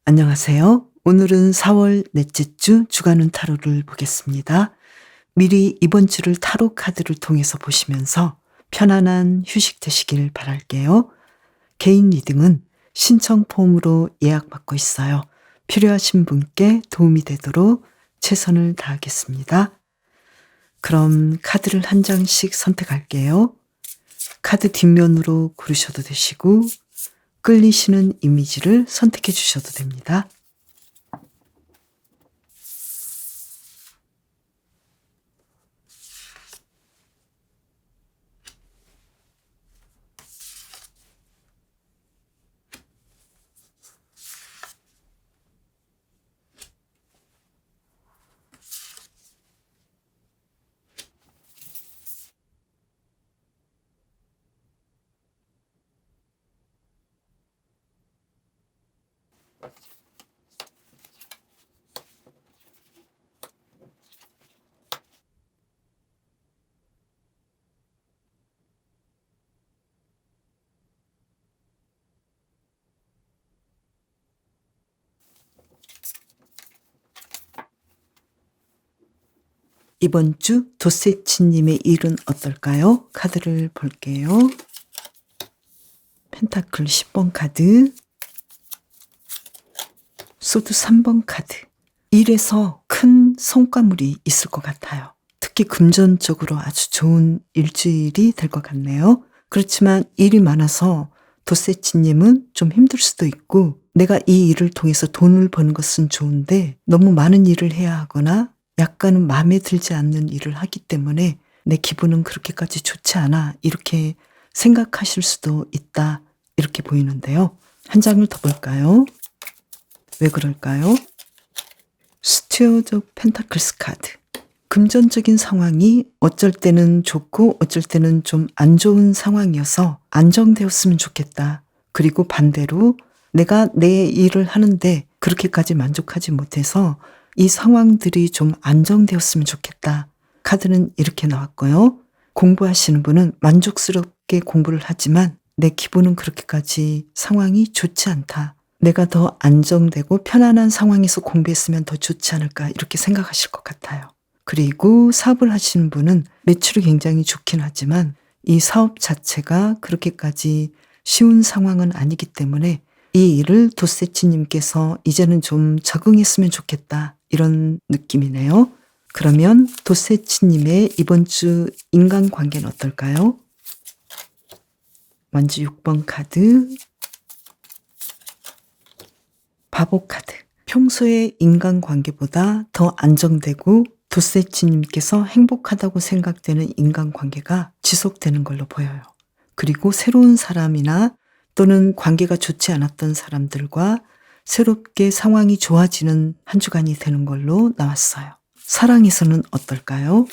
안녕하세요. 오늘은 4월 넷째 주 주간운 타로를 보겠습니다. 미리 이번 주를 타로 카드를 통해서 보시면서 편안한 휴식 되시길 바랄게요. 개인 리딩은 신청 폼으로 예약받고 있어요. 필요하신 분께 도움이 되도록 최선을 다하겠습니다. 그럼 카드를 한 장씩 선택할게요. 카드 뒷면으로 고르셔도 되시고 끌리시는 이미지를 선택해 주셔도 됩니다. 이번 주 도세치님의 일은 어떨까요? 카드를 볼게요. 펜타클 10번 카드, 소드 3번 카드. 일에서 큰 성과물이 있을 것 같아요. 특히 금전적으로 아주 좋은 일주일이 될 것 같네요. 그렇지만 일이 많아서 도세치님은 좀 힘들 수도 있고, 내가 이 일을 통해서 돈을 버는 것은 좋은데 너무 많은 일을 해야 하거나 약간은 마음에 들지 않는 일을 하기 때문에 내 기분은 그렇게까지 좋지 않아, 이렇게 생각하실 수도 있다, 이렇게 보이는데요. 한 장을 더 볼까요? 왜 그럴까요? 스튜어드 오브 펜타클스 카드. 금전적인 상황이 어쩔 때는 좋고 어쩔 때는 좀 안 좋은 상황이어서 안정되었으면 좋겠다. 그리고 반대로 내가 내 일을 하는데 그렇게까지 만족하지 못해서 이 상황들이 좀 안정되었으면 좋겠다. 카드는 이렇게 나왔고요. 공부하시는 분은 만족스럽게 공부를 하지만 내 기분은 그렇게까지 상황이 좋지 않다. 내가 더 안정되고 편안한 상황에서 공부했으면 더 좋지 않을까, 이렇게 생각하실 것 같아요. 그리고 사업을 하시는 분은 매출이 굉장히 좋긴 하지만 이 사업 자체가 그렇게까지 쉬운 상황은 아니기 때문에 이 일을 도세치님께서 이제는 좀 적응했으면 좋겠다, 이런 느낌이네요. 그러면 도세치님의 이번 주 인간관계는 어떨까요? 완주 6번 카드, 바보 카드. 평소의 인간관계보다 더 안정되고 도세치님께서 행복하다고 생각되는 인간관계가 지속되는 걸로 보여요. 그리고 새로운 사람이나 또는 관계가 좋지 않았던 사람들과 새롭게 상황이 좋아지는 한 주간이 되는 걸로 나왔어요. 사랑에서는 어떨까요?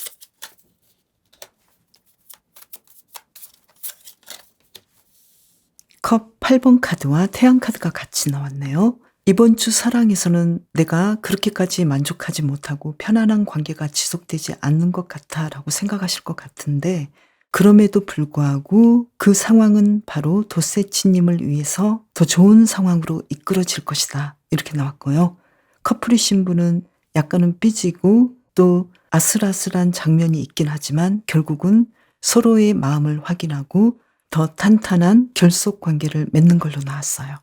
컵 8번 카드와 태양 카드가 같이 나왔네요. 이번 주 사랑에서는 내가 그렇게까지 만족하지 못하고 편안한 관계가 지속되지 않는 것 같아 라고 생각하실 것 같은데, 그럼에도 불구하고 그 상황은 바로 도세치님을 위해서 더 좋은 상황으로 이끌어질 것이다, 이렇게 나왔고요. 커플이신 분은 약간은 삐지고 또 아슬아슬한 장면이 있긴 하지만 결국은 서로의 마음을 확인하고 더 탄탄한 결속 관계를 맺는 걸로 나왔어요.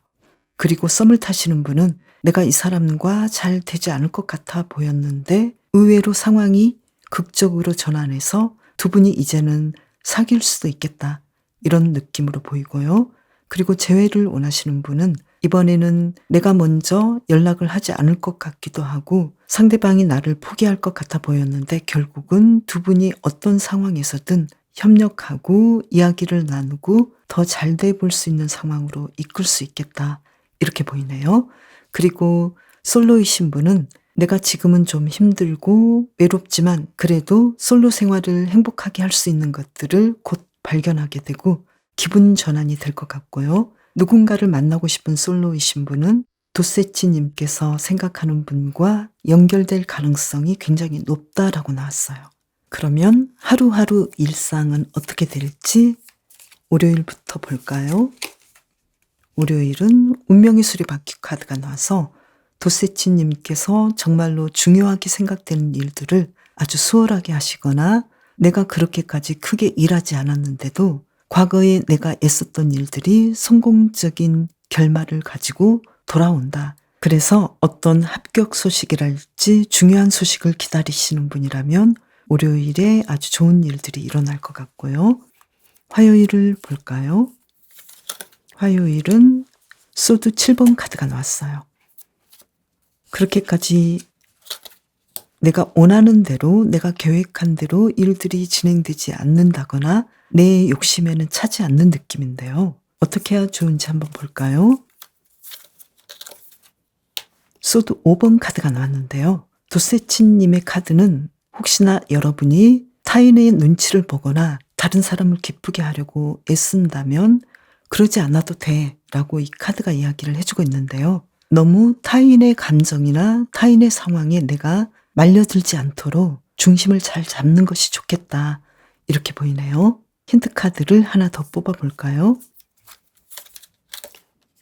그리고 썸을 타시는 분은 내가 이 사람과 잘 되지 않을 것 같아 보였는데 의외로 상황이 극적으로 전환해서 두 분이 이제는 사귈 수도 있겠다, 이런 느낌으로 보이고요. 그리고 재회를 원하시는 분은 이번에는 내가 먼저 연락을 하지 않을 것 같기도 하고 상대방이 나를 포기할 것 같아 보였는데 결국은 두 분이 어떤 상황에서든 협력하고 이야기를 나누고 더 잘 돼 볼 수 있는 상황으로 이끌 수 있겠다, 이렇게 보이네요. 그리고 솔로이신 분은 내가 지금은 좀 힘들고 외롭지만 그래도 솔로 생활을 행복하게 할 수 있는 것들을 곧 발견하게 되고 기분 전환이 될 것 같고요. 누군가를 만나고 싶은 솔로이신 분은 도세치님께서 생각하는 분과 연결될 가능성이 굉장히 높다라고 나왔어요. 그러면 하루하루 일상은 어떻게 될지 월요일부터 볼까요? 월요일은 운명의 수레바퀴 카드가 나와서 도세치님께서 정말로 중요하게 생각되는 일들을 아주 수월하게 하시거나 내가 그렇게까지 크게 일하지 않았는데도 과거에 내가 애썼던 일들이 성공적인 결말을 가지고 돌아온다. 그래서 어떤 합격 소식이랄지 중요한 소식을 기다리시는 분이라면 월요일에 아주 좋은 일들이 일어날 것 같고요. 화요일을 볼까요? 화요일은 소드 7번 카드가 나왔어요. 그렇게까지 내가 원하는 대로, 내가 계획한 대로 일들이 진행되지 않는다거나 내 욕심에는 차지 않는 느낌인데요. 어떻게 해야 좋은지 한번 볼까요? 소드 5번 카드가 나왔는데요. 도세치님의 카드는 혹시나 여러분이 타인의 눈치를 보거나 다른 사람을 기쁘게 하려고 애쓴다면 그러지 않아도 돼 라고 이 카드가 이야기를 해주고 있는데요. 너무 타인의 감정이나 타인의 상황에 내가 말려들지 않도록 중심을 잘 잡는 것이 좋겠다. 이렇게 보이네요. 힌트 카드를 하나 더 뽑아볼까요?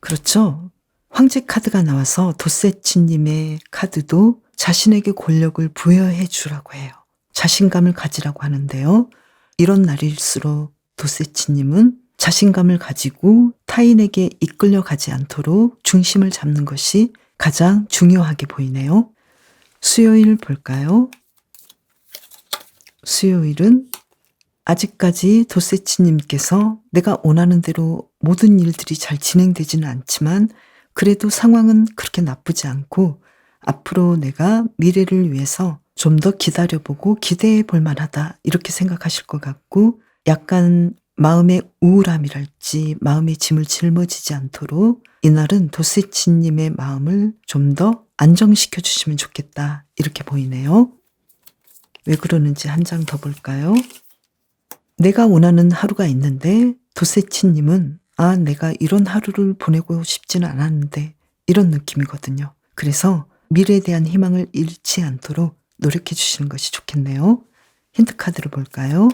그렇죠. 황제 카드가 나와서 도세치님의 카드도 자신에게 권력을 부여해 주라고 해요. 자신감을 가지라고 하는데요. 이런 날일수록 도세치님은 자신감을 가지고 타인에게 이끌려가지 않도록 중심을 잡는 것이 가장 중요하게 보이네요. 수요일 볼까요? 수요일은 아직까지 도세치님께서 내가 원하는 대로 모든 일들이 잘 진행되지는 않지만 그래도 상황은 그렇게 나쁘지 않고 앞으로 내가 미래를 위해서 좀 더 기다려보고 기대해 볼 만하다 이렇게 생각하실 것 같고 약간 마음의 우울함이랄지 마음의 짐을 짊어지지 않도록 이날은 도세치님의 마음을 좀 더 안정시켜 주시면 좋겠다 이렇게 보이네요. 왜 그러는지 한 장 더 볼까요? 내가 원하는 하루가 있는데 도세치님은 내가 이런 하루를 보내고 싶지는 않았는데 이런 느낌이거든요. 그래서 미래에 대한 희망을 잃지 않도록 노력해 주시는 것이 좋겠네요. 힌트 카드를 볼까요?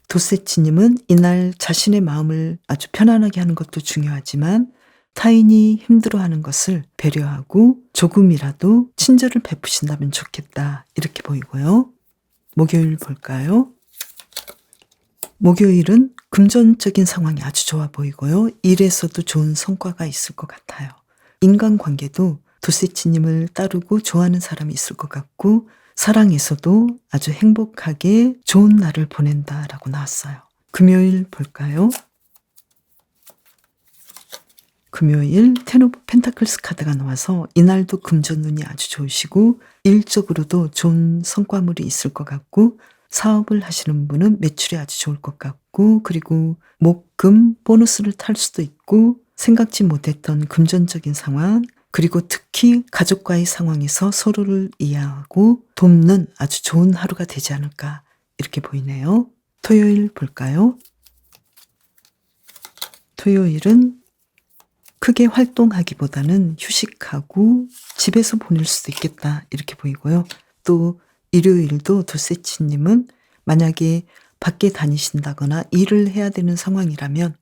도세치님은 이날 자신의 마음을 아주 편안하게 하는 것도 중요하지만 타인이 힘들어하는 것을 배려하고 조금이라도 친절을 베푸신다면 좋겠다 이렇게 보이고요. 목요일 볼까요? 목요일은 금전적인 상황이 아주 좋아 보이고요. 일에서도 좋은 성과가 있을 것 같아요. 인간관계도 도세치님을 따르고 좋아하는 사람이 있을 것 같고 사랑에서도 아주 행복하게 좋은 날을 보낸다라고 나왔어요. 금요일 볼까요? 금요일 텐 오브 펜타클스 카드가 나와서 이날도 금전운이 아주 좋으시고 일적으로도 좋은 성과물이 있을 것 같고 사업을 하시는 분은 매출이 아주 좋을 것 같고 그리고 목금 보너스를 탈 수도 있고 생각지 못했던 금전적인 상황 그리고 특히 가족과의 상황에서 서로를 이해하고 돕는 아주 좋은 하루가 되지 않을까 이렇게 보이네요. 토요일 볼까요? 토요일은 크게 활동하기보다는 휴식하고 집에서 보낼 수도 있겠다 이렇게 보이고요. 또 일요일도 도세치님은 만약에 밖에 다니신다거나 일을 해야 되는 상황이라면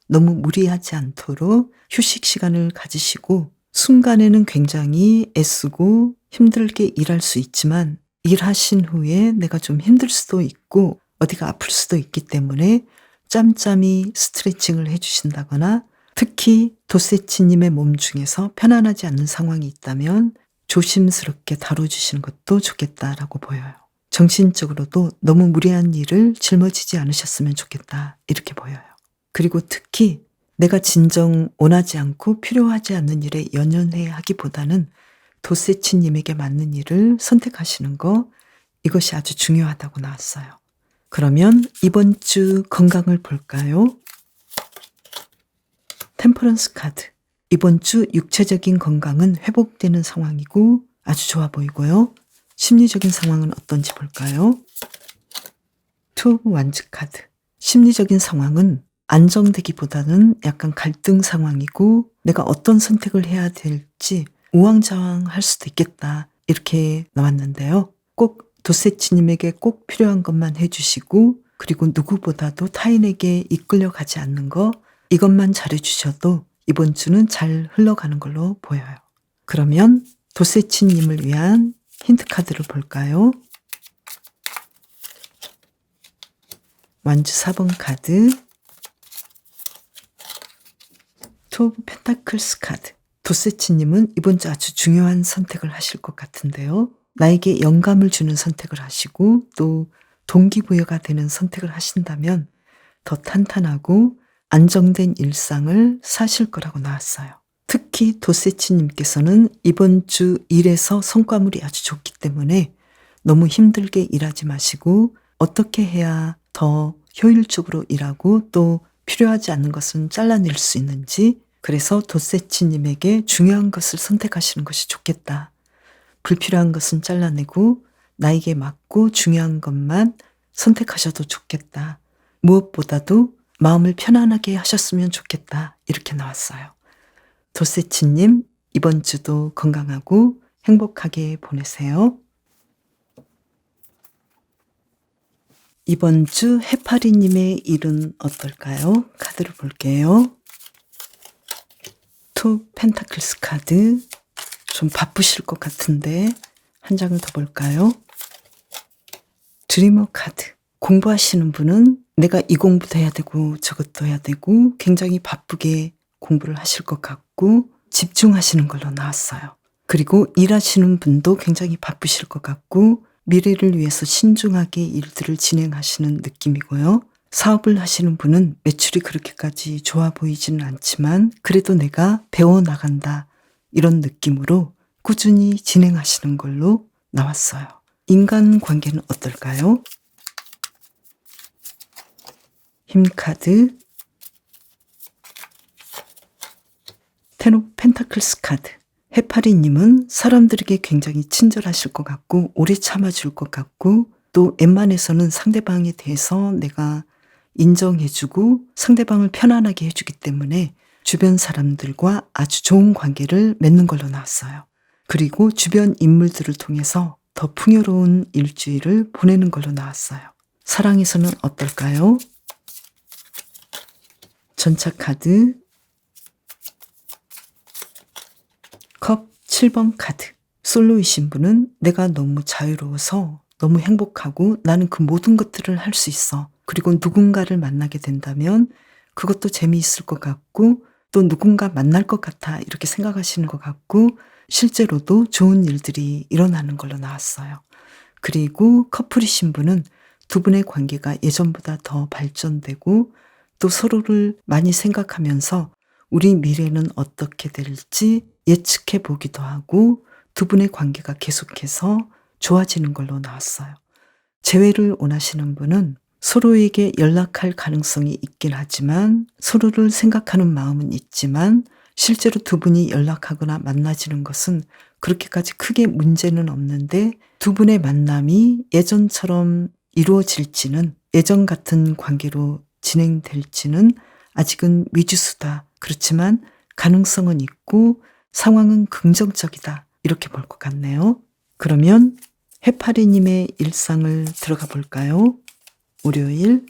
너무 무리하지 않도록 휴식 시간을 가지시고 순간에는 굉장히 애쓰고 힘들게 일할 수 있지만 일하신 후에 내가 좀 힘들 수도 있고 어디가 아플 수도 있기 때문에 짬짬이 스트레칭을 해주신다거나 특히 도세치님의 몸 중에서 편안하지 않는 상황이 있다면 조심스럽게 다뤄주시는 것도 좋겠다라고 보여요. 정신적으로도 너무 무리한 일을 짊어지지 않으셨으면 좋겠다 이렇게 보여요. 그리고 특히 내가 진정 원하지 않고 필요하지 않는 일에 연연해 하기보다는 도세치님에게 맞는 일을 선택하시는 거 이것이 아주 중요하다고 나왔어요. 그러면 이번 주 건강을 볼까요? 템퍼런스 카드. 이번 주 육체적인 건강은 회복되는 상황이고 아주 좋아 보이고요. 심리적인 상황은 어떤지 볼까요? 투 오브 완즈 카드. 심리적인 상황은 안정되기보다는 약간 갈등 상황이고 내가 어떤 선택을 해야 될지 우왕좌왕할 수도 있겠다 이렇게 나왔는데요. 꼭 도세치님에게 꼭 필요한 것만 해주시고 그리고 누구보다도 타인에게 이끌려가지 않는 거 이것만 잘해주셔도 이번 주는 잘 흘러가는 걸로 보여요. 그러면 도세치님을 위한 힌트 카드를 볼까요? 완주 4번 카드, 투 오브 펜타클스 카드. 도세치님은 이번 주 아주 중요한 선택을 하실 것 같은데요. 나에게 영감을 주는 선택을 하시고 또 동기부여가 되는 선택을 하신다면 더 탄탄하고 안정된 일상을 사실 거라고 나왔어요. 특히 도세치님께서는 이번 주 일에서 성과물이 아주 좋기 때문에 너무 힘들게 일하지 마시고 어떻게 해야 더 효율적으로 일하고 또 필요하지 않은 것은 잘라낼 수 있는지, 그래서 도세치님에게 중요한 것을 선택하시는 것이 좋겠다. 불필요한 것은 잘라내고 나에게 맞고 중요한 것만 선택하셔도 좋겠다. 무엇보다도 마음을 편안하게 하셨으면 좋겠다. 이렇게 나왔어요. 도세치님, 이번 주도 건강하고 행복하게 보내세요. 이번 주 해파리님의 일은 어떨까요? 카드를 볼게요. 투 펜타클스 카드. 좀 바쁘실 것 같은데 한 장을 더 볼까요? 드리머 카드. 공부하시는 분은 내가 이 공부도 해야 되고 저것도 해야 되고 굉장히 바쁘게 공부를 하실 것 같고 집중하시는 걸로 나왔어요. 그리고 일하시는 분도 굉장히 바쁘실 것 같고 미래를 위해서 신중하게 일들을 진행하시는 느낌이고요. 사업을 하시는 분은 매출이 그렇게까지 좋아 보이지는 않지만 그래도 내가 배워나간다 이런 느낌으로 꾸준히 진행하시는 걸로 나왔어요. 인간관계는 어떨까요? 힘카드, 텐 오브 펜타클스 카드. 해파리님은 사람들에게 굉장히 친절하실 것 같고 오래 참아줄 것 같고 또 웬만해서는 상대방에 대해서 내가 인정해주고 상대방을 편안하게 해주기 때문에 주변 사람들과 아주 좋은 관계를 맺는 걸로 나왔어요. 그리고 주변 인물들을 통해서 더 풍요로운 일주일을 보내는 걸로 나왔어요. 사랑에서는 어떨까요? 전차 카드, 컵 7번 카드. 솔로이신 분은 내가 너무 자유로워서 너무 행복하고 나는 그 모든 것들을 할 수 있어. 그리고 누군가를 만나게 된다면 그것도 재미있을 것 같고 또 누군가 만날 것 같아 이렇게 생각하시는 것 같고 실제로도 좋은 일들이 일어나는 걸로 나왔어요. 그리고 커플이신 분은 두 분의 관계가 예전보다 더 발전되고 또 서로를 많이 생각하면서 우리 미래는 어떻게 될지 예측해 보기도 하고 두 분의 관계가 계속해서 좋아지는 걸로 나왔어요. 재회를 원하시는 분은 서로에게 연락할 가능성이 있긴 하지만 서로를 생각하는 마음은 있지만 실제로 두 분이 연락하거나 만나지는 것은 그렇게까지 크게 문제는 없는데 두 분의 만남이 예전처럼 이루어질지는 예전 같은 관계로 진행될지는 아직은 미지수다. 그렇지만 가능성은 있고 상황은 긍정적이다. 이렇게 볼 것 같네요. 그러면 해파리님의 일상을 들어가 볼까요? 월요일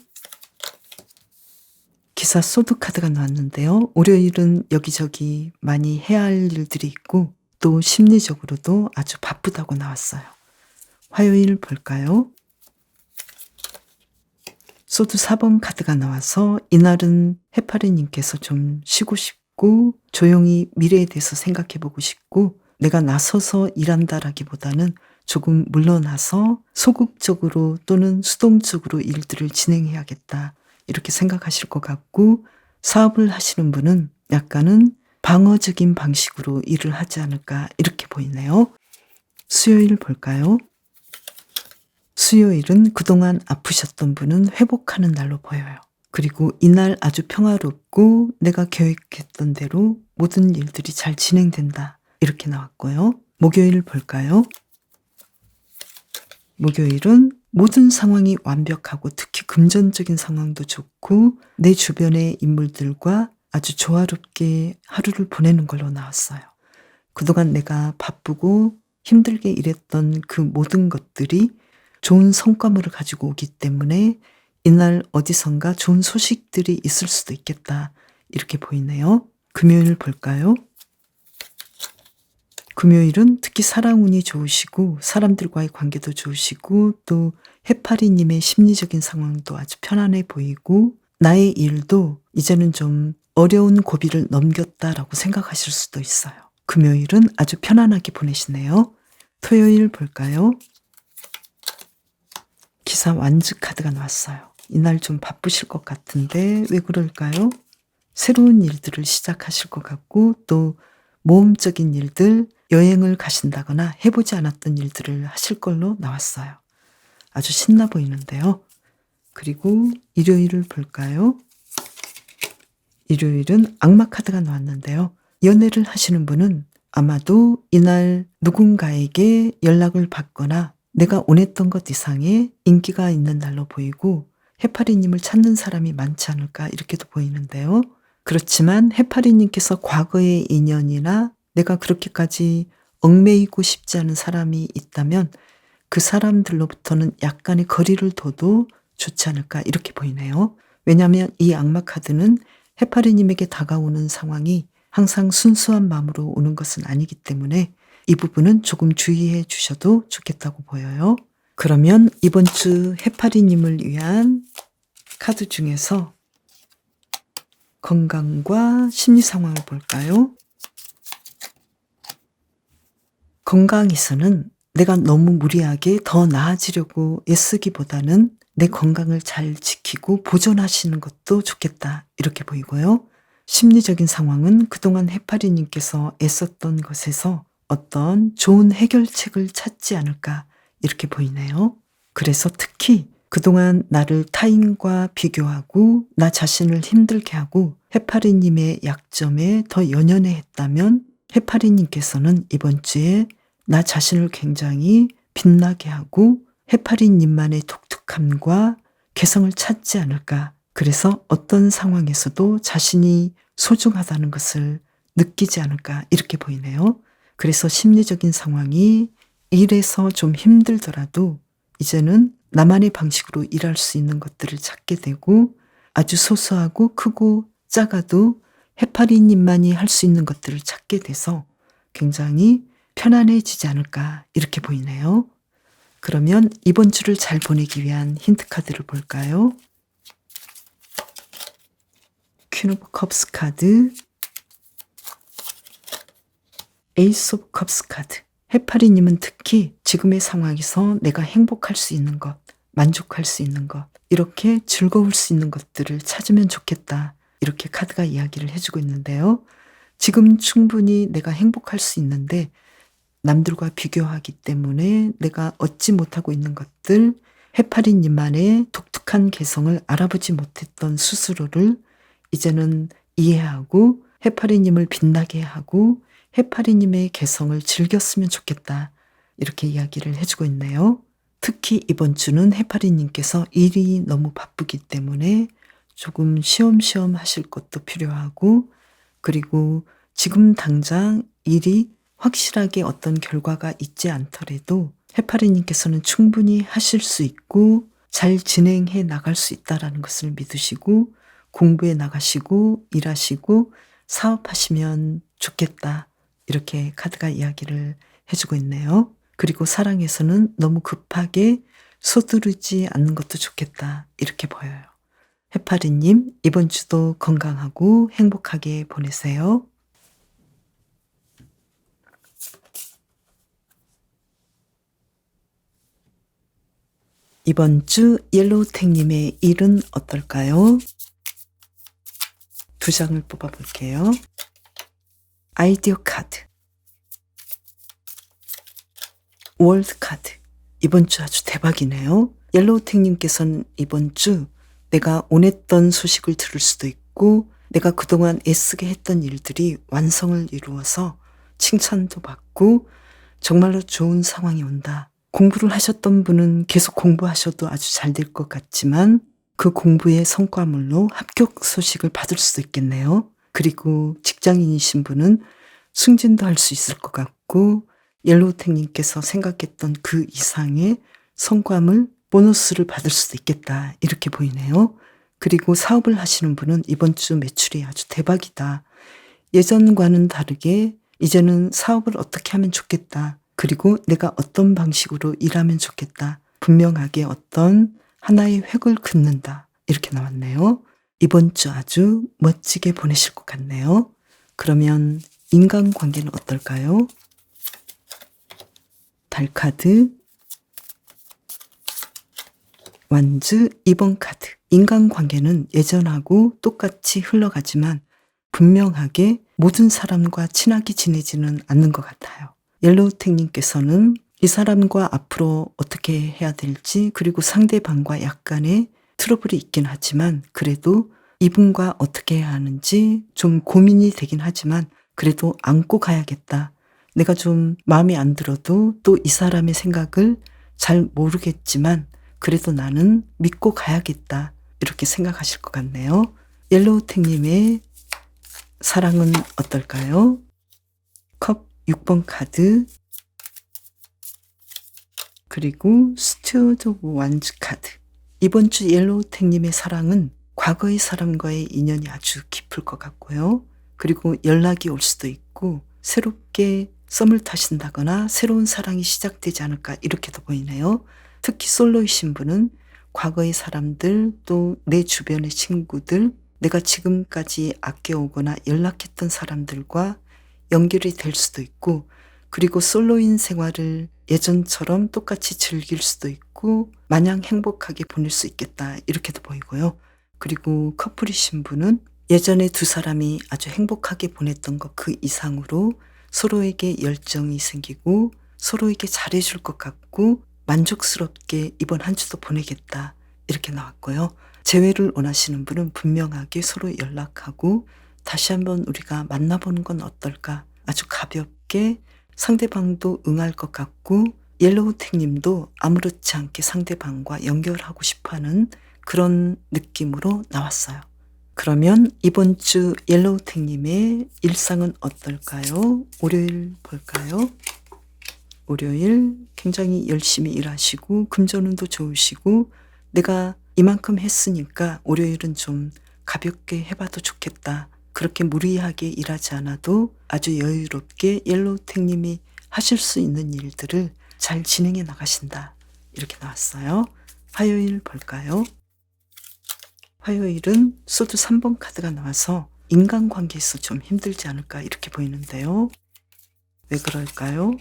기사 소드 카드가 나왔는데요. 월요일은 여기저기 많이 해야 할 일들이 있고 또 심리적으로도 아주 바쁘다고 나왔어요. 화요일 볼까요? 소드 4번 카드가 나와서 이날은 해파리님께서 좀 쉬고 싶고 조용히 미래에 대해서 생각해 보고 싶고 내가 나서서 일한다라기보다는 조금 물러나서 소극적으로 또는 수동적으로 일들을 진행해야겠다 이렇게 생각하실 것 같고 사업을 하시는 분은 약간은 방어적인 방식으로 일을 하지 않을까 이렇게 보이네요. 수요일 볼까요? 수요일은 그동안 아프셨던 분은 회복하는 날로 보여요. 그리고 이날 아주 평화롭고 내가 계획했던 대로 모든 일들이 잘 진행된다. 이렇게 나왔고요. 목요일 볼까요? 목요일은 모든 상황이 완벽하고 특히 금전적인 상황도 좋고 내 주변의 인물들과 아주 조화롭게 하루를 보내는 걸로 나왔어요. 그동안 내가 바쁘고 힘들게 일했던 그 모든 것들이 좋은 성과물을 가지고 오기 때문에 이날 어디선가 좋은 소식들이 있을 수도 있겠다. 이렇게 보이네요. 금요일 볼까요? 금요일은 특히 사랑운이 좋으시고 사람들과의 관계도 좋으시고 또 해파리님의 심리적인 상황도 아주 편안해 보이고 나의 일도 이제는 좀 어려운 고비를 넘겼다라고 생각하실 수도 있어요. 금요일은 아주 편안하게 보내시네요. 토요일 볼까요? 기사 완즈 카드가 나왔어요. 이날 좀 바쁘실 것 같은데 왜 그럴까요? 새로운 일들을 시작하실 것 같고 또 모험적인 일들, 여행을 가신다거나 해보지 않았던 일들을 하실 걸로 나왔어요. 아주 신나 보이는데요. 그리고 일요일을 볼까요? 일요일은 악마 카드가 나왔는데요. 연애를 하시는 분은 아마도 이날 누군가에게 연락을 받거나 내가 원했던 것 이상의 인기가 있는 날로 보이고 해파리님을 찾는 사람이 많지 않을까 이렇게도 보이는데요. 그렇지만 해파리님께서 과거의 인연이나 내가 그렇게까지 얽매이고 싶지 않은 사람이 있다면 그 사람들로부터는 약간의 거리를 둬도 좋지 않을까 이렇게 보이네요. 왜냐하면 이 악마 카드는 해파리님에게 다가오는 상황이 항상 순수한 마음으로 오는 것은 아니기 때문에 이 부분은 조금 주의해 주셔도 좋겠다고 보여요. 그러면 이번 주 해파리님을 위한 카드 중에서 건강과 심리 상황을 볼까요? 건강에서는 내가 너무 무리하게 더 나아지려고 애쓰기보다는 내 건강을 잘 지키고 보존하시는 것도 좋겠다 이렇게 보이고요. 심리적인 상황은 그동안 해파리님께서 애썼던 것에서 어떤 좋은 해결책을 찾지 않을까 이렇게 보이네요. 그래서 특히 그동안 나를 타인과 비교하고 나 자신을 힘들게 하고 해파리님의 약점에 더 연연해 했다면 해파리님께서는 이번 주에 나 자신을 굉장히 빛나게 하고 해파리님만의 독특함과 개성을 찾지 않을까. 그래서 어떤 상황에서도 자신이 소중하다는 것을 느끼지 않을까 이렇게 보이네요. 그래서 심리적인 상황이 일에서 좀 힘들더라도 이제는 나만의 방식으로 일할 수 있는 것들을 찾게 되고 아주 소소하고 크고 작아도 해파리님만이 할 수 있는 것들을 찾게 돼서 굉장히 편안해지지 않을까 이렇게 보이네요. 그러면 이번 주를 잘 보내기 위한 힌트 카드를 볼까요? 퀸 오브 컵스 카드, 에이스 오브 컵스 카드. 해파리님은 특히 지금의 상황에서 내가 행복할 수 있는 것, 만족할 수 있는 것, 이렇게 즐거울 수 있는 것들을 찾으면 좋겠다. 이렇게 카드가 이야기를 해주고 있는데요. 지금 충분히 내가 행복할 수 있는데 남들과 비교하기 때문에 내가 얻지 못하고 있는 것들, 해파리님만의 독특한 개성을 알아보지 못했던 스스로를 이제는 이해하고 해파리님을 빛나게 하고 해파리님의 개성을 즐겼으면 좋겠다. 이렇게 이야기를 해주고 있네요. 특히 이번 주는 해파리님께서 일이 너무 바쁘기 때문에 조금 쉬엄쉬엄 하실 것도 필요하고 그리고 지금 당장 일이 확실하게 어떤 결과가 있지 않더라도 해파리님께서는 충분히 하실 수 있고 잘 진행해 나갈 수 있다는 것을 믿으시고 공부해 나가시고 일하시고 사업하시면 좋겠다. 이렇게 카드가 이야기를 해주고 있네요. 그리고 사랑에서는 너무 급하게 서두르지 않는 것도 좋겠다. 이렇게 보여요. 해파리님, 이번 주도 건강하고 행복하게 보내세요. 이번 주 옐로우탱님의 일은 어떨까요? 두 장을 뽑아볼게요. 아이디어 카드, 월드 카드. 이번 주 아주 대박이네요. 옐로우탱님께서는 이번 주 내가 원했던 소식을 들을 수도 있고 내가 그동안 애쓰게 했던 일들이 완성을 이루어서 칭찬도 받고 정말로 좋은 상황이 온다. 공부를 하셨던 분은 계속 공부하셔도 아주 잘 될 것 같지만 그 공부의 성과물로 합격 소식을 받을 수도 있겠네요. 그리고 직장인이신 분은 승진도 할 수 있을 것 같고 옐로우탱님께서 생각했던 그 이상의 성과물, 보너스를 받을 수도 있겠다. 이렇게 보이네요. 그리고 사업을 하시는 분은 이번 주 매출이 아주 대박이다. 예전과는 다르게 이제는 사업을 어떻게 하면 좋겠다. 그리고 내가 어떤 방식으로 일하면 좋겠다. 분명하게 어떤 하나의 획을 긋는다. 이렇게 나왔네요. 이번 주 아주 멋지게 보내실 것 같네요. 그러면 인간관계는 어떨까요? 달카드, 완즈, 2번 카드. 인간관계는 예전하고 똑같이 흘러가지만 분명하게 모든 사람과 친하게 지내지는 않는 것 같아요. 옐로우택님께서는 이 사람과 앞으로 어떻게 해야 될지, 그리고 상대방과 약간의 트러블이 있긴 하지만 그래도 이분과 어떻게 해야 하는지 좀 고민이 되긴 하지만 그래도 안고 가야겠다. 내가 좀 마음에 안 들어도 또 이 사람의 생각을 잘 모르겠지만 그래도 나는 믿고 가야겠다. 이렇게 생각하실 것 같네요. 옐로우택님의 사랑은 어떨까요? 컵 6번 카드, 그리고 스튜어드 오브 완즈 카드. 이번 주 옐로우택님의 사랑은 과거의 사람과의 인연이 아주 깊을 것 같고요. 그리고 연락이 올 수도 있고 새롭게 썸을 타신다거나 새로운 사랑이 시작되지 않을까 이렇게도 보이네요. 특히 솔로이신 분은 과거의 사람들, 또 내 주변의 친구들, 내가 지금까지 아껴오거나 연락했던 사람들과 연결이 될 수도 있고, 그리고 솔로인 생활을 예전처럼 똑같이 즐길 수도 있고 마냥 행복하게 보낼 수 있겠다 이렇게도 보이고요. 그리고 커플이신 분은 예전에 두 사람이 아주 행복하게 보냈던 것 그 이상으로 서로에게 열정이 생기고 서로에게 잘해줄 것 같고 만족스럽게 이번 한 주도 보내겠다 이렇게 나왔고요. 재회를 원하시는 분은 분명하게 서로 연락하고 다시 한번 우리가 만나보는 건 어떨까, 아주 가볍게 상대방도 응할 것 같고 옐로우택님도 아무렇지 않게 상대방과 연결하고 싶어하는 그런 느낌으로 나왔어요. 그러면 이번 주 옐로우택님의 일상은 어떨까요? 월요일 볼까요? 월요일 굉장히 열심히 일하시고 금전운도 좋으시고 내가 이만큼 했으니까 월요일은 좀 가볍게 해봐도 좋겠다. 그렇게 무리하게 일하지 않아도 아주 여유롭게 옐로우택님이 하실 수 있는 일들을 잘 진행해 나가신다. 이렇게 나왔어요. 화요일 볼까요? 화요일은 소드 3번 카드가 나와서 인간관계에서 좀 힘들지 않을까 이렇게 보이는데요. 왜 그럴까요?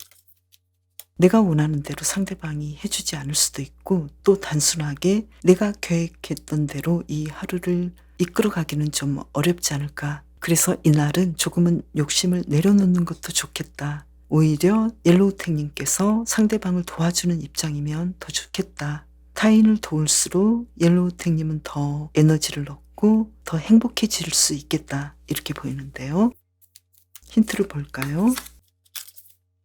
내가 원하는 대로 상대방이 해주지 않을 수도 있고 또 단순하게 내가 계획했던 대로 이 하루를 이끌어가기는 좀 어렵지 않을까. 그래서 이날은 조금은 욕심을 내려놓는 것도 좋겠다. 오히려 옐로우택님께서 상대방을 도와주는 입장이면 더 좋겠다. 타인을 도울수록 옐로우택님은 더 에너지를 얻고 더 행복해질 수 있겠다. 이렇게 보이는데요. 힌트를 볼까요?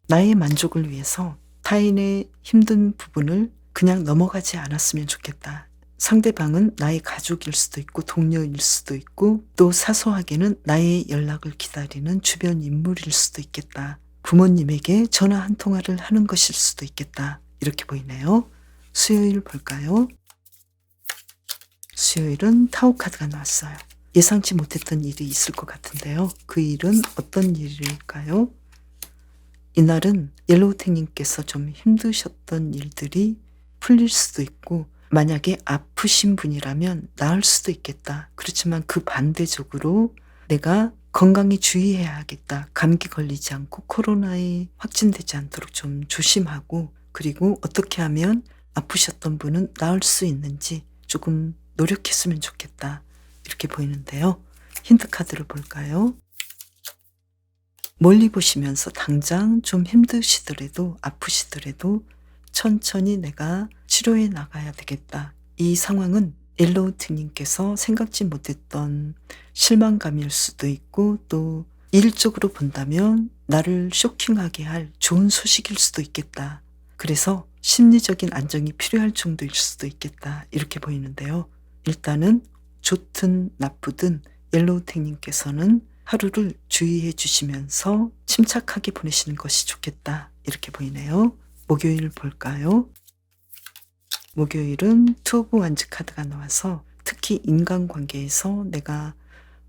나의 만족을 위해서 타인의 힘든 부분을 그냥 넘어가지 않았으면 좋겠다. 상대방은 나의 가족일 수도 있고 동료일 수도 있고 또 사소하게는 나의 연락을 기다리는 주변 인물일 수도 있겠다. 부모님에게 전화 한 통화를 하는 것일 수도 있겠다. 이렇게 보이네요. 수요일 볼까요? 수요일은 타오 카드가 나왔어요. 예상치 못했던 일이 있을 것 같은데요. 그 일은 어떤 일일까요? 이날은 옐로우택님께서 좀 힘드셨던 일들이 풀릴 수도 있고 만약에 아프신 분이라면 나을 수도 있겠다. 그렇지만 그 반대적으로 내가 건강에 주의해야겠다. 감기 걸리지 않고 코로나에 확진되지 않도록 좀 조심하고 그리고 어떻게 하면 아프셨던 분은 나을 수 있는지 조금 노력했으면 좋겠다. 이렇게 보이는데요. 힌트 카드를 볼까요? 멀리 보시면서 당장 좀 힘드시더라도 아프시더라도 천천히 내가 치료해 나가야 되겠다. 이 상황은 옐로우택님께서 생각지 못했던 실망감일 수도 있고 또 일적으로 본다면 나를 쇼킹하게 할 좋은 소식일 수도 있겠다. 그래서 심리적인 안정이 필요할 정도일 수도 있겠다. 이렇게 보이는데요. 일단은 좋든 나쁘든 옐로우택님께서는 하루를 주의해 주시면서 침착하게 보내시는 것이 좋겠다. 이렇게 보이네요. 목요일 볼까요? 목요일은 투 오브 완즈 카드가 나와서 특히 인간관계에서 내가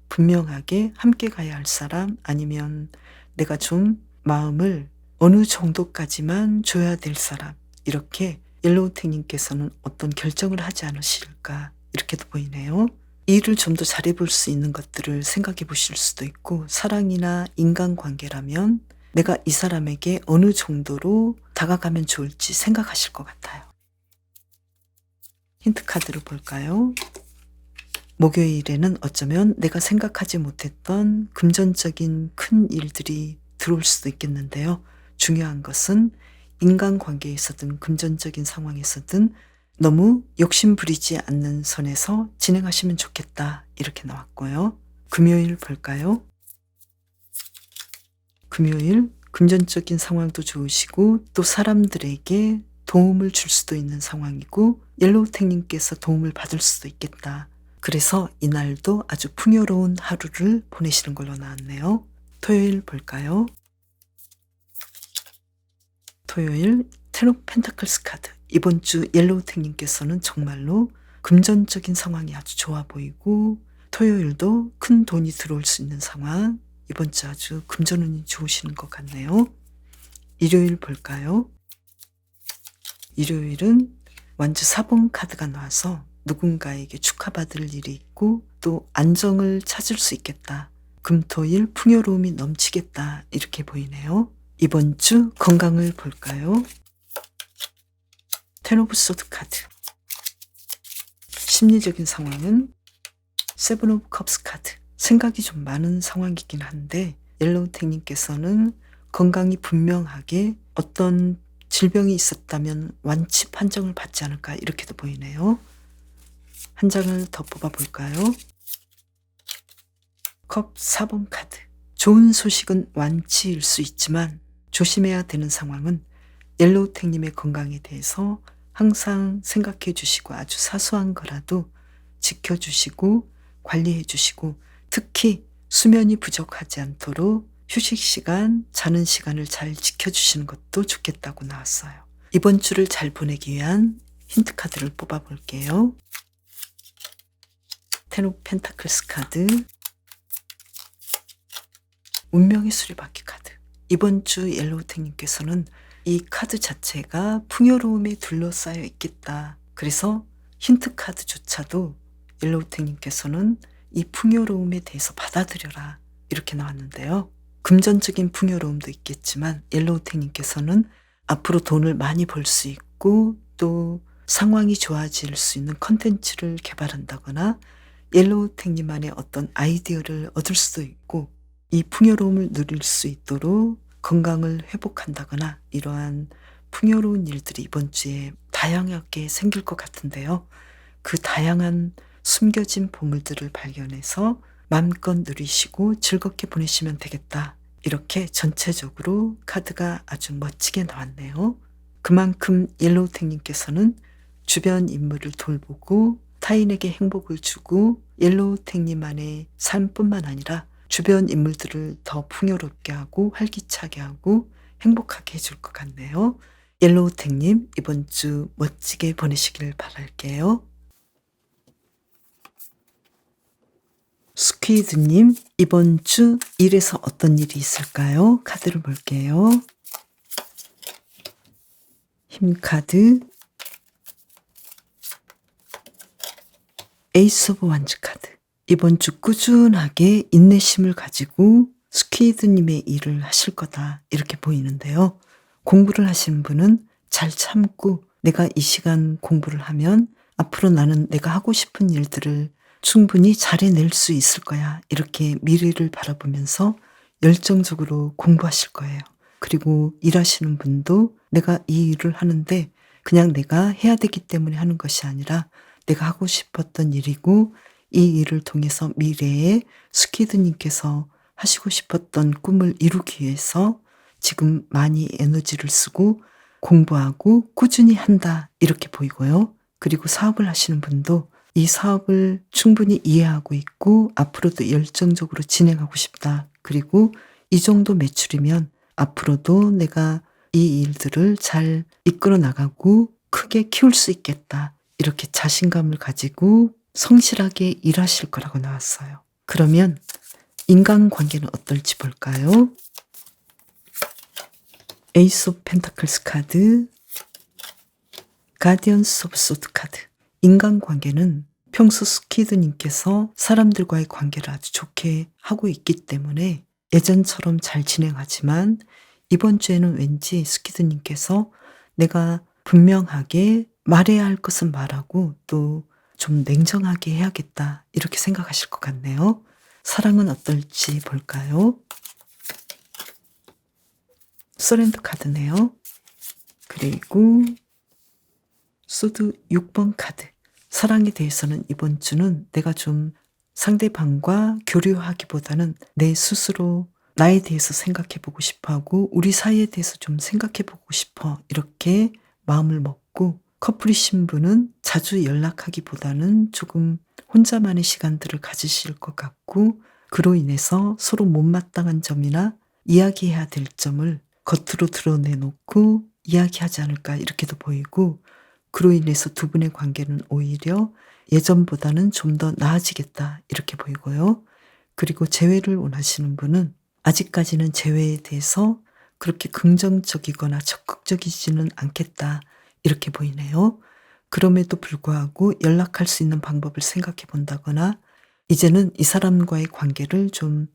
분명하게 함께 가야 할 사람 아니면 내가 좀 마음을 어느 정도까지만 줘야 될 사람, 이렇게 옐로우택님께서는 어떤 결정을 하지 않으실까 이렇게도 보이네요. 일을 좀 더 잘해볼 수 있는 것들을 생각해 보실 수도 있고, 사랑이나 인간관계라면 내가 이 사람에게 어느 정도로 다가가면 좋을지 생각하실 것 같아요. 힌트 카드를 볼까요? 목요일에는 어쩌면 내가 생각하지 못했던 금전적인 큰 일들이 들어올 수도 있겠는데요. 중요한 것은 인간관계에서든 금전적인 상황에서든 너무 욕심 부리지 않는 선에서 진행하시면 좋겠다, 이렇게 나왔고요. 금요일 볼까요? 금요일 금전적인 상황도 좋으시고 또 사람들에게 도움을 줄 수도 있는 상황이고 옐로우택님께서 도움을 받을 수도 있겠다. 그래서 이날도 아주 풍요로운 하루를 보내시는 걸로 나왔네요. 토요일 볼까요? 토요일 텐 오브 펜타클스 카드. 이번 주 옐로우택님께서는 정말로 금전적인 상황이 아주 좋아 보이고 토요일도 큰 돈이 들어올 수 있는 상황, 이번 주 아주 금전운이 좋으시는 것 같네요. 일요일 볼까요? 일요일은 완주 4번 카드가 나와서 누군가에게 축하받을 일이 있고 또 안정을 찾을 수 있겠다. 금토일 풍요로움이 넘치겠다, 이렇게 보이네요. 이번 주 건강을 볼까요? 텐 오브 소드 카드. 심리적인 상황은 세븐 오브 컵스 카드. 생각이 좀 많은 상황이긴 한데 옐로우택님께서는 건강이 분명하게 어떤 질병이 있었다면 완치 판정을 받지 않을까, 이렇게도 보이네요. 한 장을 더 뽑아볼까요? 컵 4번 카드. 좋은 소식은 완치일 수 있지만 조심해야 되는 상황은 옐로우택님의 건강에 대해서 항상 생각해 주시고 아주 사소한 거라도 지켜주시고 관리해 주시고 특히 수면이 부족하지 않도록 휴식 시간, 자는 시간을 잘 지켜주시는 것도 좋겠다고 나왔어요. 이번 주를 잘 보내기 위한 힌트 카드를 뽑아볼게요. 텐 오브 펜타클스 카드, 운명의 수레바퀴 카드. 이번 주 옐로우택님께서는 이 카드 자체가 풍요로움에 둘러싸여 있겠다. 그래서 힌트 카드조차도 옐로우택님께서는 이 풍요로움에 대해서 받아들여라, 이렇게 나왔는데요. 금전적인 풍요로움도 있겠지만 옐로우택님께서는 앞으로 돈을 많이 벌 수 있고 또 상황이 좋아질 수 있는 컨텐츠를 개발한다거나 옐로우택님만의 어떤 아이디어를 얻을 수도 있고 이 풍요로움을 누릴 수 있도록 건강을 회복한다거나 이러한 풍요로운 일들이 이번 주에 다양하게 생길 것 같은데요. 그 다양한 숨겨진 보물들을 발견해서 마음껏 누리시고 즐겁게 보내시면 되겠다. 이렇게 전체적으로 카드가 아주 멋지게 나왔네요. 그만큼 옐로우택님께서는 주변 인물을 돌보고 타인에게 행복을 주고 옐로우택님만의 삶뿐만 아니라 주변 인물들을 더 풍요롭게 하고 활기차게 하고 행복하게 해줄 것 같네요. 옐로우택님, 이번 주 멋지게 보내시길 바랄게요. 스퀴드님, 이번 주 일에서 어떤 일이 있을까요? 카드를 볼게요. 힘카드, 에이스 오브 완즈 카드. 이번 주 꾸준하게 인내심을 가지고 스퀴드님의 일을 하실 거다, 이렇게 보이는데요. 공부를 하시는 분은 잘 참고 내가 이 시간 공부를 하면 앞으로 나는 내가 하고 싶은 일들을 충분히 잘해낼 수 있을 거야, 이렇게 미래를 바라보면서 열정적으로 공부하실 거예요. 그리고 일하시는 분도 내가 이 일을 하는데 그냥 내가 해야 되기 때문에 하는 것이 아니라 내가 하고 싶었던 일이고 이 일을 통해서 미래에 스퀴드님께서 하시고 싶었던 꿈을 이루기 위해서 지금 많이 에너지를 쓰고 공부하고 꾸준히 한다, 이렇게 보이고요. 그리고 사업을 하시는 분도 이 사업을 충분히 이해하고 있고 앞으로도 열정적으로 진행하고 싶다. 그리고 이 정도 매출이면 앞으로도 내가 이 일들을 잘 이끌어 나가고 크게 키울 수 있겠다. 이렇게 자신감을 가지고 성실하게 일하실 거라고 나왔어요. 그러면 인간관계는 어떨지 볼까요? 에이스 오브 펜타클스 카드, 가디언스 오브 소드 카드. 인간관계는 평소 스키드님께서 사람들과의 관계를 아주 좋게 하고 있기 때문에 예전처럼 잘 진행하지만 이번 주에는 왠지 스키드님께서 내가 분명하게 말해야 할 것은 말하고 또 좀 냉정하게 해야겠다 이렇게 생각하실 것 같네요. 사랑은 어떨지 볼까요? 서렌더 카드네요. 그리고 소드 6번 카드. 사랑에 대해서는 이번 주는 내가 좀 상대방과 교류하기보다는 내 스스로 나에 대해서 생각해 보고 싶어 하고 우리 사이에 대해서 좀 생각해 보고 싶어 이렇게 마음을 먹고, 커플이신 분은 자주 연락하기보다는 조금 혼자만의 시간들을 가지실 것 같고 그로 인해서 서로 못마땅한 점이나 이야기해야 될 점을 겉으로 드러내놓고 이야기하지 않을까 이렇게도 보이고, 그로 인해서 두 분의 관계는 오히려 예전보다는 좀 더 나아지겠다 이렇게 보이고요. 그리고 재회를 원하시는 분은 아직까지는 재회에 대해서 그렇게 긍정적이거나 적극적이지는 않겠다 이렇게 보이네요. 그럼에도 불구하고 연락할 수 있는 방법을 생각해 본다거나 이제는 이 사람과의 관계를 좀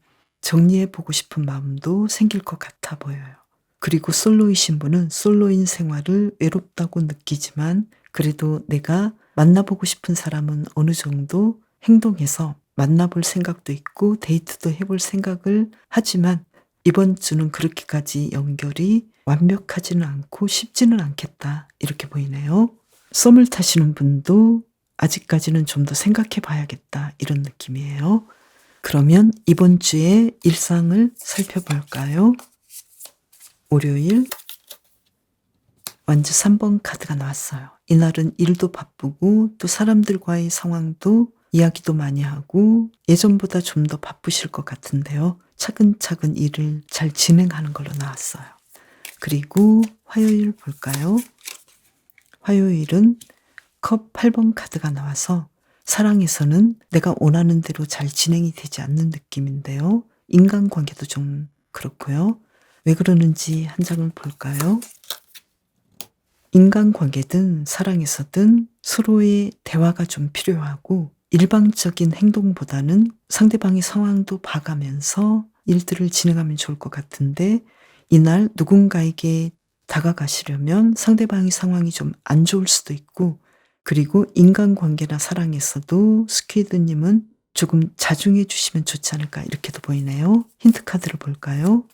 정리해 보고 싶은 마음도 생길 것 같아 보여요. 그리고 솔로이신 분은 솔로인 생활을 외롭다고 느끼지만 그래도 내가 만나보고 싶은 사람은 어느 정도 행동해서 만나볼 생각도 있고 데이트도 해볼 생각을 하지만 이번 주는 그렇게까지 연결이 완벽하지는 않고 쉽지는 않겠다 이렇게 보이네요. 썸을 타시는 분도 아직까지는 좀 더 생각해 봐야겠다 이런 느낌이에요. 그러면 이번 주의 일상을 살펴볼까요? 월요일 완주 3번 카드가 나왔어요. 이날은 일도 바쁘고 또 사람들과의 상황도 이야기도 많이 하고 예전보다 좀 더 바쁘실 것 같은데요. 차근차근 일을 잘 진행하는 걸로 나왔어요. 그리고 화요일 볼까요? 화요일은 컵 8번 카드가 나와서 사랑에서는 내가 원하는 대로 잘 진행이 되지 않는 느낌인데요. 인간관계도 좀 그렇고요. 왜 그러는지 한 장을 볼까요? 인간관계든 사랑에서든 서로의 대화가 좀 필요하고 일방적인 행동보다는 상대방의 상황도 봐가면서 일들을 진행하면 좋을 것 같은데, 이날 누군가에게 다가가시려면 상대방의 상황이 좀 안 좋을 수도 있고, 그리고 인간관계나 사랑에서도 스퀴드님은 조금 자중해 주시면 좋지 않을까 이렇게도 보이네요. 힌트 카드를 볼까요?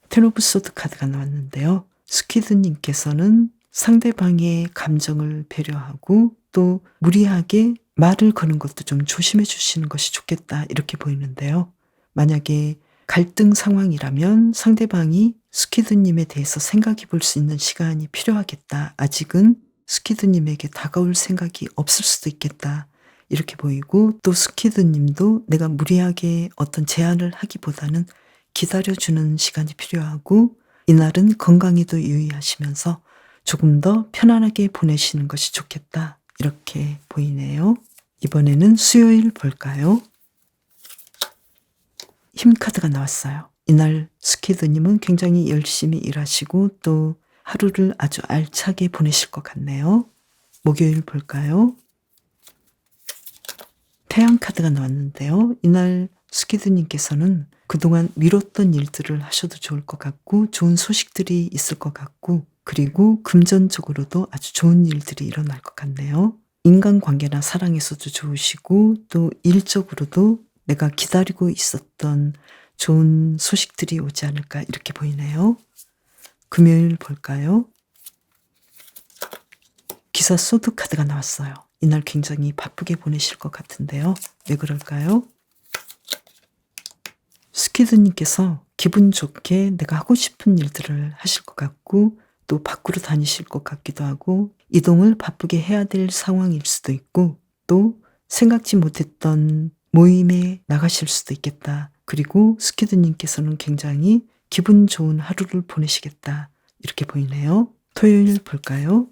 텐 오브 소드 카드가 나왔는데요. 스퀴드님께서는 상대방의 감정을 배려하고 또 무리하게 말을 거는 것도 좀 조심해 주시는 것이 좋겠다 이렇게 보이는데요. 만약에 갈등 상황이라면 상대방이 스퀴드님에 대해서 생각해 볼 수 있는 시간이 필요하겠다. 아직은 스퀴드님에게 다가올 생각이 없을 수도 있겠다. 이렇게 보이고, 또 스퀴드님도 내가 무리하게 어떤 제안을 하기보다는 기다려주는 시간이 필요하고 이날은 건강에도 유의하시면서 조금 더 편안하게 보내시는 것이 좋겠다 이렇게 보이네요. 이번에는 수요일 볼까요? 힘 카드가 나왔어요. 이날 스퀴드님은 굉장히 열심히 일하시고 또 하루를 아주 알차게 보내실 것 같네요. 목요일 볼까요? 태양 카드가 나왔는데요. 이날 스퀴드님께서는 그동안 미뤘던 일들을 하셔도 좋을 것 같고 좋은 소식들이 있을 것 같고, 그리고 금전적으로도 아주 좋은 일들이 일어날 것 같네요. 인간관계나 사랑에서도 좋으시고 또 일적으로도 내가 기다리고 있었던 좋은 소식들이 오지 않을까 이렇게 보이네요. 금요일 볼까요? 기사 소드 카드가 나왔어요. 이날 굉장히 바쁘게 보내실 것 같은데요. 왜 그럴까요? 스퀴드님께서 기분 좋게 내가 하고 싶은 일들을 하실 것 같고 또 밖으로 다니실 것 같기도 하고 이동을 바쁘게 해야 될 상황일 수도 있고 또 생각지 못했던 모임에 나가실 수도 있겠다. 그리고 스퀴드님께서는 굉장히 기분 좋은 하루를 보내시겠다. 이렇게 보이네요. 토요일 볼까요?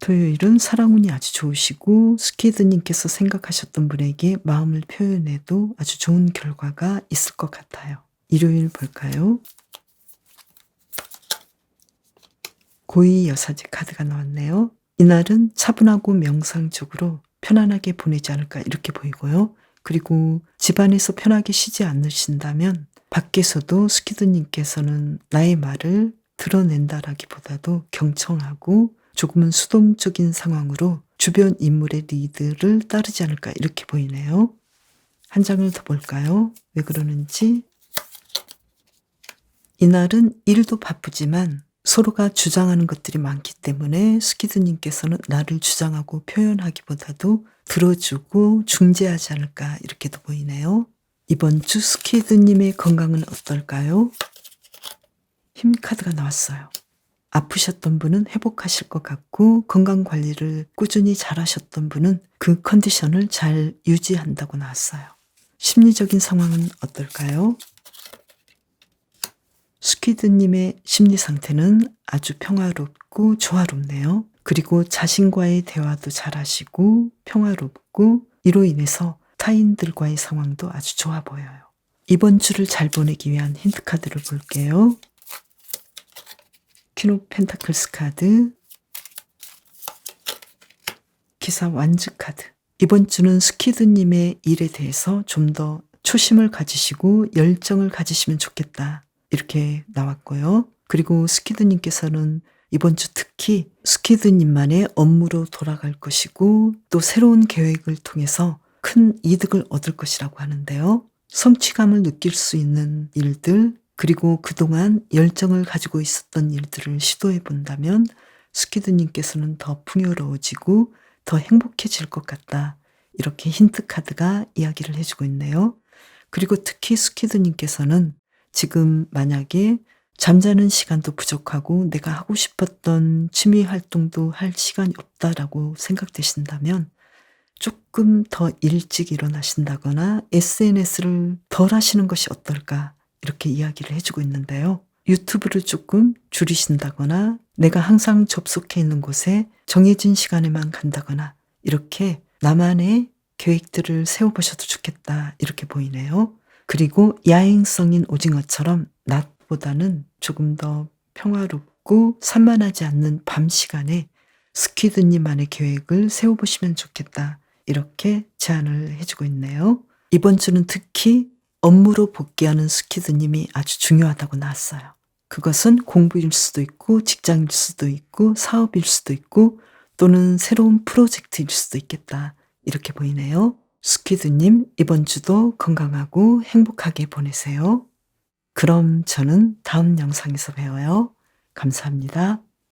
토요일은 사랑운이 아주 좋으시고 스퀴드님께서 생각하셨던 분에게 마음을 표현해도 아주 좋은 결과가 있을 것 같아요. 일요일 볼까요? 고이 여사제 카드가 나왔네요. 이날은 차분하고 명상적으로 편안하게 보내지 않을까 이렇게 보이고요. 그리고 집안에서 편하게 쉬지 않으신다면 밖에서도 스키드님께서는 나의 말을 드러낸다라기보다도 경청하고 조금은 수동적인 상황으로 주변 인물의 리드를 따르지 않을까 이렇게 보이네요. 한 장을 더 볼까요? 왜 그러는지. 이날은 일도 바쁘지만 서로가 주장하는 것들이 많기 때문에 스키드님께서는 나를 주장하고 표현하기보다도 들어주고 중재하지 않을까 이렇게도 보이네요. 이번 주 스키드님의 건강은 어떨까요? 힘 카드가 나왔어요. 아프셨던 분은 회복하실 것 같고 건강 관리를 꾸준히 잘하셨던 분은 그 컨디션을 잘 유지한다고 나왔어요. 심리적인 상황은 어떨까요? 스퀴드님의 심리 상태는 아주 평화롭고 조화롭네요. 그리고 자신과의 대화도 잘하시고 평화롭고 이로 인해서 타인들과의 상황도 아주 좋아 보여요. 이번 주를 잘 보내기 위한 힌트 카드를 볼게요. 퀸 오브 펜타클스 카드, 기사 완즈 카드. 이번 주는 스퀴드님의 일에 대해서 좀 더 초심을 가지시고 열정을 가지시면 좋겠다. 이렇게 나왔고요. 그리고 스키드님께서는 이번 주 특히 스키드님만의 업무로 돌아갈 것이고 또 새로운 계획을 통해서 큰 이득을 얻을 것이라고 하는데요. 성취감을 느낄 수 있는 일들, 그리고 그동안 열정을 가지고 있었던 일들을 시도해 본다면 스키드님께서는 더 풍요로워지고 더 행복해질 것 같다. 이렇게 힌트 카드가 이야기를 해주고 있네요. 그리고 특히 스키드님께서는 지금 만약에 잠자는 시간도 부족하고 내가 하고 싶었던 취미 활동도 할 시간이 없다라고 생각되신다면 조금 더 일찍 일어나신다거나 SNS를 덜 하시는 것이 어떨까 이렇게 이야기를 해주고 있는데요. 유튜브를 조금 줄이신다거나 내가 항상 접속해 있는 곳에 정해진 시간에만 간다거나 이렇게 나만의 계획들을 세워보셔도 좋겠다 이렇게 보이네요. 그리고 야행성인 오징어처럼 낮보다는 조금 더 평화롭고 산만하지 않는 밤 시간에 스퀴드님만의 계획을 세워보시면 좋겠다. 이렇게 제안을 해주고 있네요. 이번 주는 특히 업무로 복귀하는 스퀴드님이 아주 중요하다고 나왔어요. 그것은 공부일 수도 있고 직장일 수도 있고 사업일 수도 있고 또는 새로운 프로젝트일 수도 있겠다. 이렇게 보이네요. 스퀴드님, 이번 주도 건강하고 행복하게 보내세요. 그럼 저는 다음 영상에서 봬요. 감사합니다.